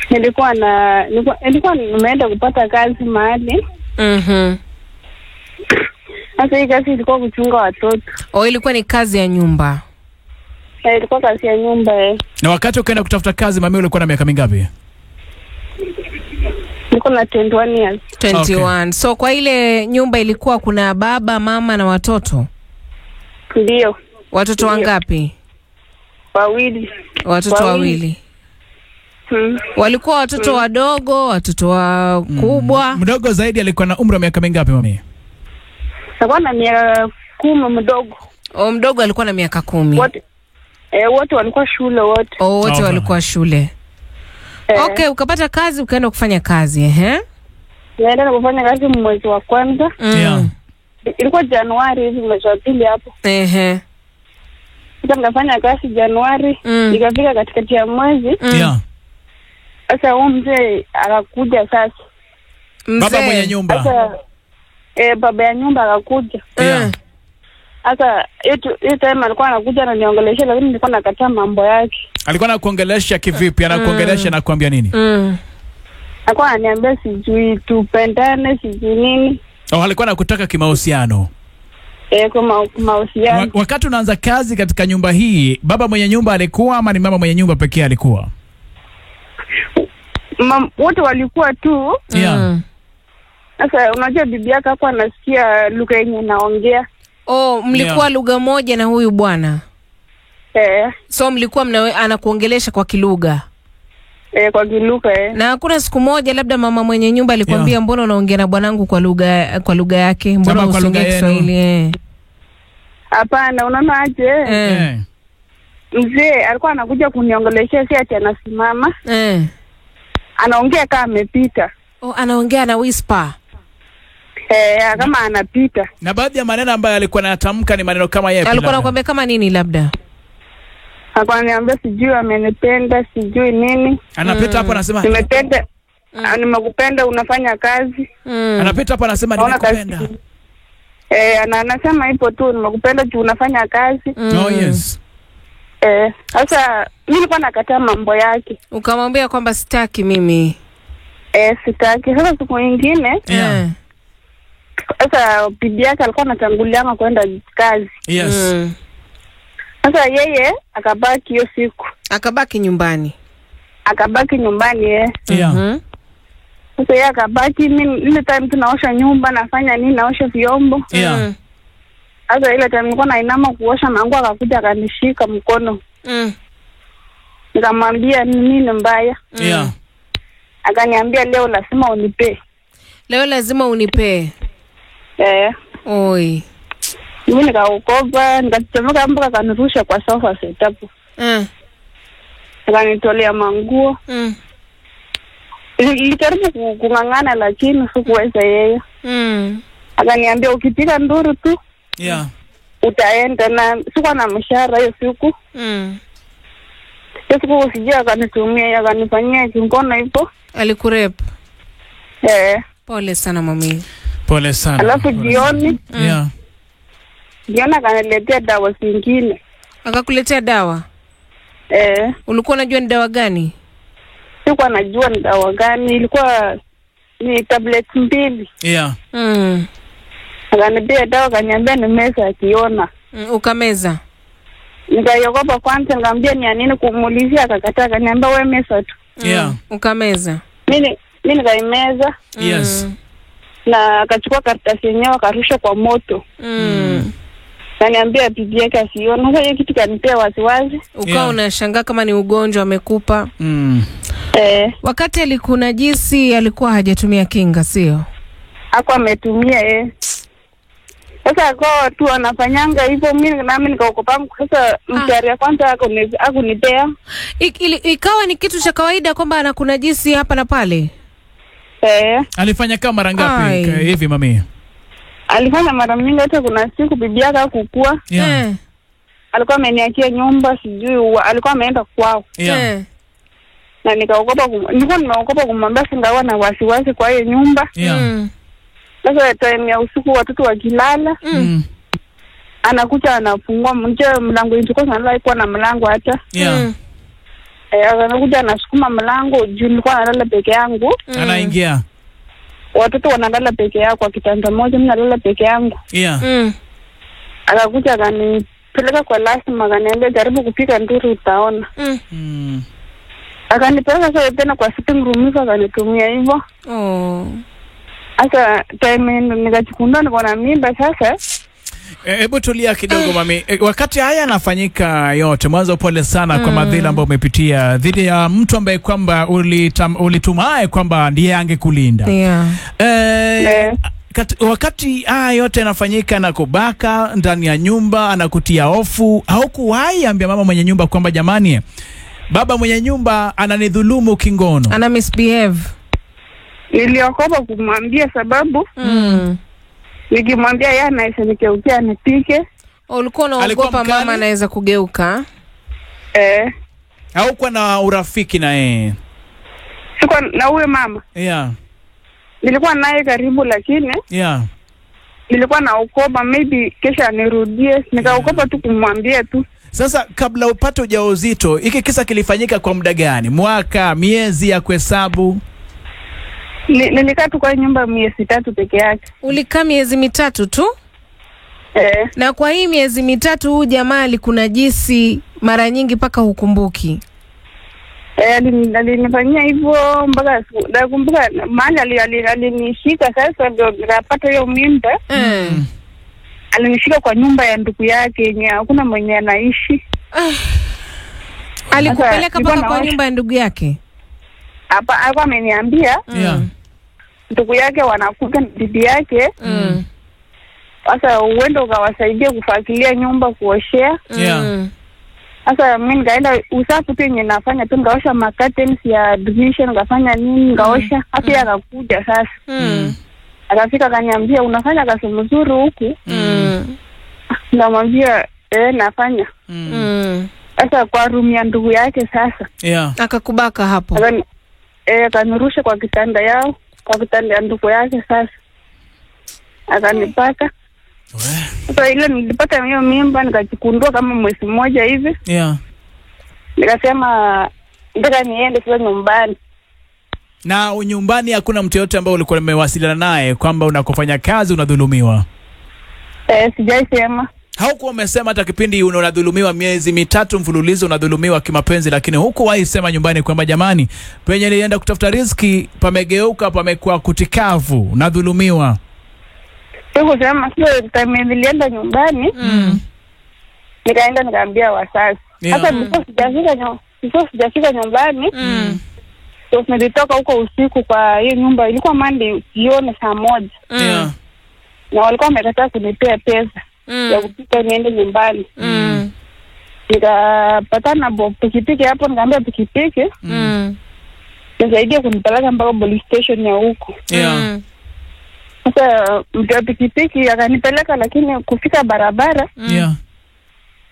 Nilikuwa nimeenda kupata kazi mahali. Sasa hii kazi ilikuwa kuchunga watoto. Ilikuwa ni kazi ya nyumba. Ilikuwa kazi ya nyumba. Na wakati ukaenda kutafuta kazi mami ulikuwa na miaka mingapi? Nilikuwa na 21 years. 21. Okay. So kwa ile nyumba ilikuwa kuna baba, mama na watoto? Ndio. Watoto wangapi? Wawili. Watoto wawili. Walikuwa watoto wadogo, watoto wakubwa? Mdogo zaidi alikuwa na umri wa miaka mingapi mami? Alikuwa na miaka 10 mdogo. Mdogo alikuwa na miaka 10. Wote walikuwa shule wote. Wote walikuwa shule. Okay, ukapata kazi ukaenda kufanya kazi, Naenda kufanya kazi mwezi wa kwanza. Ilikuwa Januari hivi mwezi wa pili hapo. Nikafanya kazi Januari, nikafika katikati ya mwezi. Sasa huyo mzee akakuja sasa. Baba mwenye nyumba. Sasa baba ya nyumba akakuja. Sasa hiyo time alikuwa anakuja na niongelesha, lakini nilikuwa nakataa mambo yake. Alikuwa anakuongelesha kivipi? Anakuongelesha na kuambia nini? Alikuwa ananiambia sijui tupendane, sijui nini. Alikuwa anakutaka kimahusiano. Kwa mahusiano. Wakati unaanza kazi katika nyumba hii, baba mwenye nyumba alikuwa ama ni mama mwenye nyumba pekee alikuwa? Wote walikuwa tu. Sasa unajua bibi yake hapo anasikia lugha yenye naongea. Mlikuwa lugha moja na huyu bwana? So mlikuwa anakuongelesha kwa kilugha? Kwa kilugha. Na hakuna siku moja labda mama mwenye nyumba alikwambia mbona unaongea na bwanangu kwa lugha yake? Mbona usiongee Kiswahili? Hapana, unaona aje? Mzee alikuwa anakuja kuniongelesha, si ati anasimama. Anaongea kama amepita. Anaongea na whisper. Kama anapita. Na baadhi ya maneno ambayo alikuwa anatamka ni maneno kama yapi? Alikuwa anakuambia kama nini labda? Alikuwa ananiambia sijui amenipenda, sijui nini. Anapita hapo anasema nimependa. Nimekupenda, unafanya kazi. Anapita hapo anasema nimekupenda. Anasema ipo tu, nimekupenda tu unafanya kazi. Yes. Sasa mimi nilikuwa nakataa mambo yake. Ukamwambia kwamba sitaki mimi. Sitaki. Sasa siku nyingine sasa bibi yake alikuwa anatangulia kwenda kazi. Sasa yeye akabaki hiyo siku. Akabaki nyumbani. Sasa yeye akabaki, mimi ile time tunaosha nyumba, nafanya nini, naosha vyombo. Sasa ile time nilikuwa nainama kuosha manguo, akakuja akanishika mkono. Nikamwambia nini mbaya? Akaniambia leo lazima unipe. Leo lazima unipe. Oi. Mimi nikaokopa, nikachomoka mpaka akanirusha kwa sofa setup. Akanitolea manguo. Nilijaribu kung'ang'ana lakini sikuweza yeye. Akaniambia ukipika nduru tu utaenda, na sikuwa na mshahara hiyo siku. Siku usije akanitumia, akanifanyia kingono hivyo. Alikurep? Pole sana mami. Pole sana. Alafu jioni jioni akaniletea dawa zingine. Akakuletea dawa? Ulikuwa unajua ni dawa gani? Sikuwa najua ni dawa gani, ilikuwa ni tablet 2. Akanipea dawa, akaniambia ni meza akiona. Ukameza? Nikaiogopa kwanza, nikamwambia ni nini kumulizia, akakataa, akaniambia wewe meza tu. Ukameza? Mimi nikaimeza. Na akachukua karatasi yenyewe akarusha kwa moto. Kaniambia bibi yake asione. Sasa hiyo kitu kanipea wasiwasi. Ukawa unashangaa kama ni ugonjwa amekupa. Wakati alikunajisi alikuwa hajatumia kinga, sio? Hakuwa ametumia. Sasa kwa tu anafanyanga hivyo, mimi nami nikaokopa. Sasa mstari ya kwanza hakunipea. Ikawa ni kitu cha kawaida kwamba anakunajisi hapa na pale. Alifanya kama mara ngapi hivi mami? Alifanya mara mingi, hata kuna siku bibi yake hakukua. Alikuwa ameniachia nyumba, sijui alikuwa ameenda kwao. Na nikaogopa, nilikuwa nimeogopa kumwambia, singawa na wasiwasi kwa hiyo nyumba. Sasa time ya usiku watoto wakilala, anakuja anafungua mlango, ilikuwa sana ikuwa na mlango hata. Anakuja anasukuma mlango juu nilikuwa nalala peke yangu. Anaingia. Watoto wanalala peke yao kwa kitanda moja, mimi nalala peke yangu. Akakuja akanipeleka kwa lazima, akaniambia jaribu kupika nduru utaona. Akanipeleka sasa tena kwa sitting room hizo, akanitumia hivyo. Sasa time nikachukunda niko na mimba sasa. Hebu tulia kidogo mami. Wakati haya yanafanyika yote, mwanzo pole sana kwa madhila ambayo umepitia dhidi ya mtu ambaye kwamba ulitumaye kwamba ndiye angekulinda. Wakati haya yote yanafanyika na kubaka ndani ya nyumba, anakutia hofu, haukuwahi ambia mama mwenye nyumba kwamba jamani, baba mwenye nyumba ananidhulumu kingono, ana misbehave? Niliokopa kumwambia sababu nikimwambia yeye anaweza nikeukia anipike. Ulikuwa unaogopa mama anaweza kugeuka? Haukuwa na urafiki na yeye? Sikuwa na huyo mama. Nilikuwa naye karibu, lakini nilikuwa naogopa maybe kesho anirudie. Nikaogopa tu kumwambia tu. Sasa kabla upate ujauzito, hiki kisa kilifanyika kwa muda gani? Mwaka, miezi ya kuhesabu? Nilikaa tu kwa nyumba miezi 3 peke yake. Ulikaa miezi 3 tu? Na kwa hii miezi 3 huyu jamaa alikunajisi mara nyingi mpaka hukumbuki? Alinifanyia hivyo mpaka nakumbuka mahali alinishika sasa ndio nikapata hiyo mimba. Alinishika kwa nyumba ya ndugu yake yenye hakuna mwenye anaishi. Alikupeleka mpaka kwa nyumba ya ndugu yake? Hapa alikuwa ameniambia ndugu yake wanakuja na bibi yake. Sasa uende ukawasaidia kufagilia nyumba, kuoshea. Sasa mimi nikaenda usafi tu yenye nafanya tu, ngaosha curtains ya division, ngafanya nini, ngaosha. Hata akakuja sasa. Akafika akaniambia unafanya kazi nzuri huku. Namwambia nafanya. Sasa kwa room ya ndugu yake sasa. Akakubaka hapo. Akanirusha kwa kitanda yao, kwa kitanda ya ndugu yake sasa. Akanipaka. Sasa ile nilipata hiyo mimba nikajikundua kama mwezi mmoja hivi. Nikasema nataka niende sasa nyumbani. Na nyumbani hakuna mtu yote ambaye ulikuwa umewasiliana naye kwamba unakofanya kazi unadhulumiwa? Sijaisema. Haukuwa umesema hata kipindi unadhulumiwa miezi 3 mfululizo unadhulumiwa kimapenzi, lakini hukuwahi sema nyumbani kwamba jamani, penye nilienda kutafuta riziki pamegeuka, pamekuwa kutikavu, unadhulumiwa? Sikusema. Sio time nilienda nyumbani. Nikaenda nikaambia wazazi. Hata before sijafika nyumbani. So nilitoka huko usiku kwa hiyo nyumba, ilikuwa Monday jioni saa 1. Na walikuwa wamekataa kunipea pesa ya kupika niende nyumbani. Nikapatana na pikipiki hapo, nikaambia pikipiki nisaidie kunipeleka mpaka police station ya huko. Sasa mtu pikipiki akanipeleka, lakini kufika barabara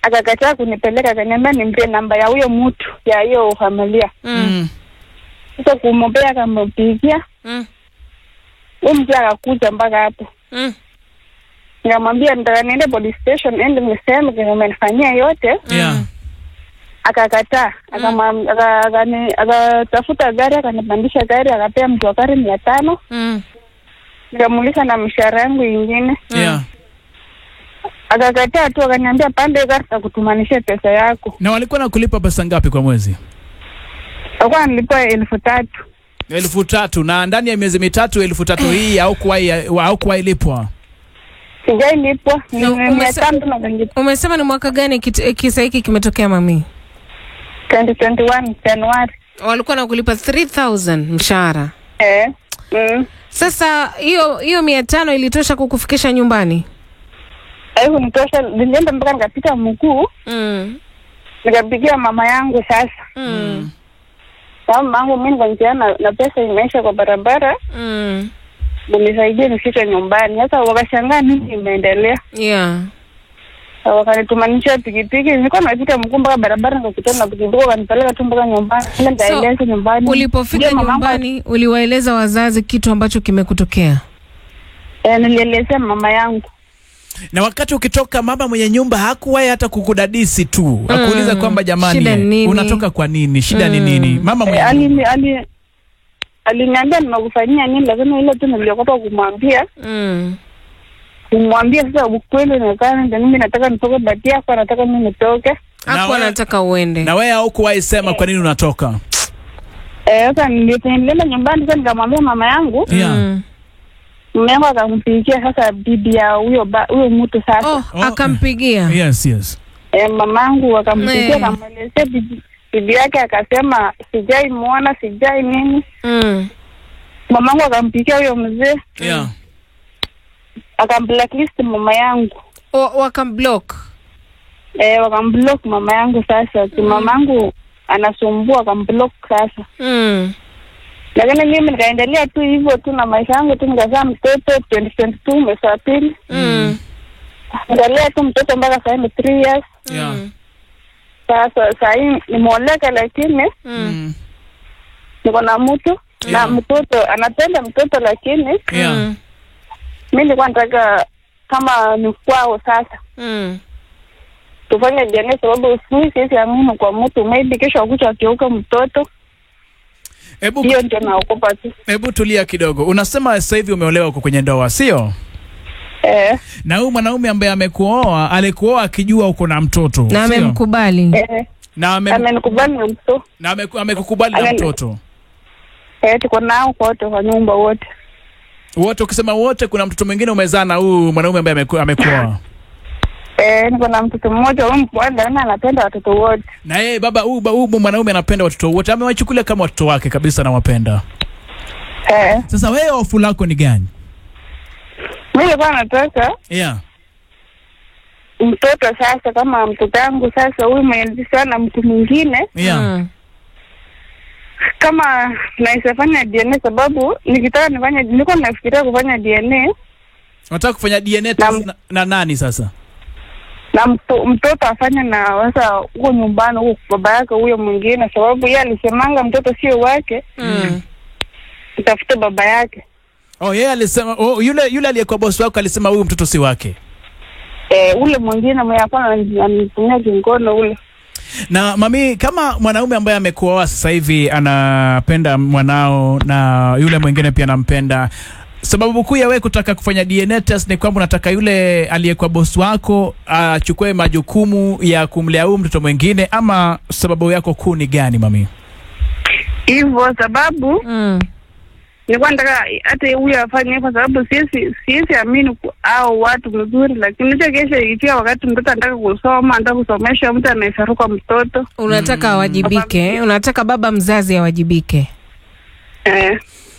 akakataa kunipeleka, akaniambia nimpe namba ya huyo mtu ya hiyo familia. Sasa kumwambia akampigia. Huyo mtu akakuja mpaka hapo. Nikamwambia nataka niende police station, ende niseme kama amenifanyia yote. Akakataa. Akatafuta gari, akanipandisha gari, akapea mtu wa gari 500. Nikamuuliza na mshahara yangu ingine. Akakataa tu, akaniambia pande gari takutumanisha pesa yako. Na walikuwa nakulipa pesa ngapi kwa mwezi? Walikuwa nilipa 3,000. 3,000. Na ndani ya miezi 3 3,000 hii haukuwahi lipwa? Sijailipwa. Umesema ni mwaka gani kisa hiki kimetokea mami? 2021 Januari. Walikuwa nakulipa 3,000 mshahara? Sasa hiyo 500 ilitosha kukufikisha nyumbani? Hayo nitosha. Nilienda mpaka nikapita mguu. Nikapigia mama yangu sasa. Mama yangu mimi nikaanza na pesa imeisha kwa barabara. Nisaidie nifike nyumbani. Sasa wakashangaa nini imeendelea. Wakanitumanisha pikipiki. Nilikuwa napita mguu mpaka barabara, nikakutana na pikipiki, wakanipeleka tu mpaka nyumbani. Nikaeleza nyumbani. Ulipofika nyumbani uliwaeleza wazazi kitu ambacho kimekutokea? Nilielezea mama yangu. Na wakati ukitoka mama mwenye nyumba hakuwahi hata kukudadisi tu. Akuuliza kwamba jamani unatoka kwa nini? Shida ni nini? Mama mwenye aliniambia nimekufanyia nini, lakini ile tu niliogopa kumwambia. Kumwambia sasa ukweli na kana ndio mimi nataka nitoke bati yako, nataka mimi nitoke. Hapo anataka uende. Na wewe hukuwahi sema kwa nini unatoka? Sasa nilienda nyumbani sasa nikamwambia mama yangu. Mume wangu akampigia sasa bibi ya huyo mtu sasa. Akampigia. Yes. Mamangu akampigia akamwelezea bibi yake akasema sijai muona, sijai nini. Mamangu akampigia huyo mzee. Akambblacklist mama yangu. Wakamblock. Wakamblock mama yangu sasa. Mamangu anasumbua akamblock sasa. Lakini mimi nikaendelea tu hivyo tu na maisha yangu tu, nikazaa mtoto 2022 mwezi wa pili. Nikaendelea tu mtoto mpaka sasa hivi 3 years. Sasa hii nimeoleka, lakini niko na mtu na mtoto anapenda mtoto, lakini mimi nilikuwa nataka kama ni kwao sasa. Tufanye DNA sababu sisi amini kwa mtu maybe kesho akuja akiuka mtoto. Hiyo ndio naogopa tu. Hebu tulia kidogo. Unasema sasa hivi umeolewa uko kwenye ndoa, sio? Na huyu mwanaume ambaye amekuoa, alikuoa akijua uko na mtoto. Na amemkubali. Na amenikubali na mtoto. Na amekukubali na mtoto. Tuko nao wote kwa nyumba wote. Wote ukisema wote kuna mtoto mwingine umezaa na huyu mwanaume ambaye amekuoa? Niko na mtoto mmoja, huyu mpwanda anapenda watoto wote. Na yeye baba huyu mwanaume anapenda watoto wote, amewachukulia kama watoto wake kabisa na wapenda. Sasa wewe hofu lako ni gani? Mimi nilikuwa nataka mtoto sasa, kama mtoto wangu sasa huyu mwenye sana mtu mwingine. Kama naweza fanya DNA sababu nikitaka nifanye, nilikuwa nafikiria kufanya DNA. Unataka kufanya DNA test na nani sasa? Na mtoto afanye na sasa huko nyumbani huko baba yake huyo mwingine, sababu yeye alisemanga mtoto sio wake. Utafute baba yake. Yeye alisema yule aliyekuwa boss wako alisema huyu mtoto si wake. Ule mwingine mwenye hapana ananitumia kingono ule. Na mami, kama mwanaume ambaye amekuoa sasa hivi anapenda mwanao na yule mwingine pia anampenda, sababu kuu ya wewe kutaka kufanya DNA test ni kwamba unataka yule aliyekuwa boss wako achukue majukumu ya kumlea huyu mtoto mwingine, ama sababu yako kuu ni gani mami? Hivyo sababu nilikuwa nataka hata huyu afanye, kwa sababu sisi amini au watu mzuri, lakini ndio kesho ikifika wakati mtoto anataka kusoma, anataka kusomesha, mtu anayesaruka mtoto. Unataka awajibike, unataka baba mzazi awajibike.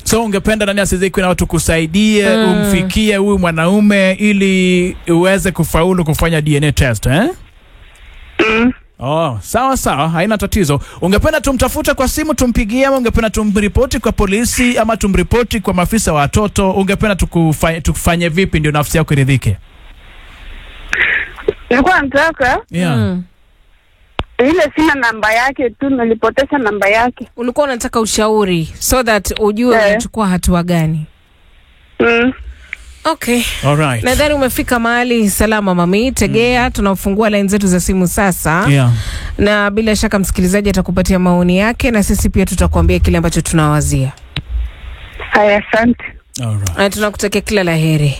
So ungependa nani asizikwe na watu kusaidie umfikie huyu mwanaume ili uweze kufaulu kufanya DNA test, sawa, haina tatizo. Ungependa tumtafute kwa simu, tumpigie, ama ungependa tumripoti kwa polisi ama tumripoti kwa maafisa wa watoto? Ungependa tukufanye vipi ndio nafsi yako iridhike? Nilikuwa nataka ile sina namba yake tu, nilipoteza namba yake. Ulikuwa unataka ushauri so that ujue unachukua hatua gani? Okay. Alright. Nadhani umefika mahali salama mami. Tegea, tunafungua line zetu za simu sasa. Na bila shaka msikilizaji atakupatia maoni yake na sisi pia tutakwambia kile ambacho tunawazia. Asante. Alright. Tunakutakia kila laheri.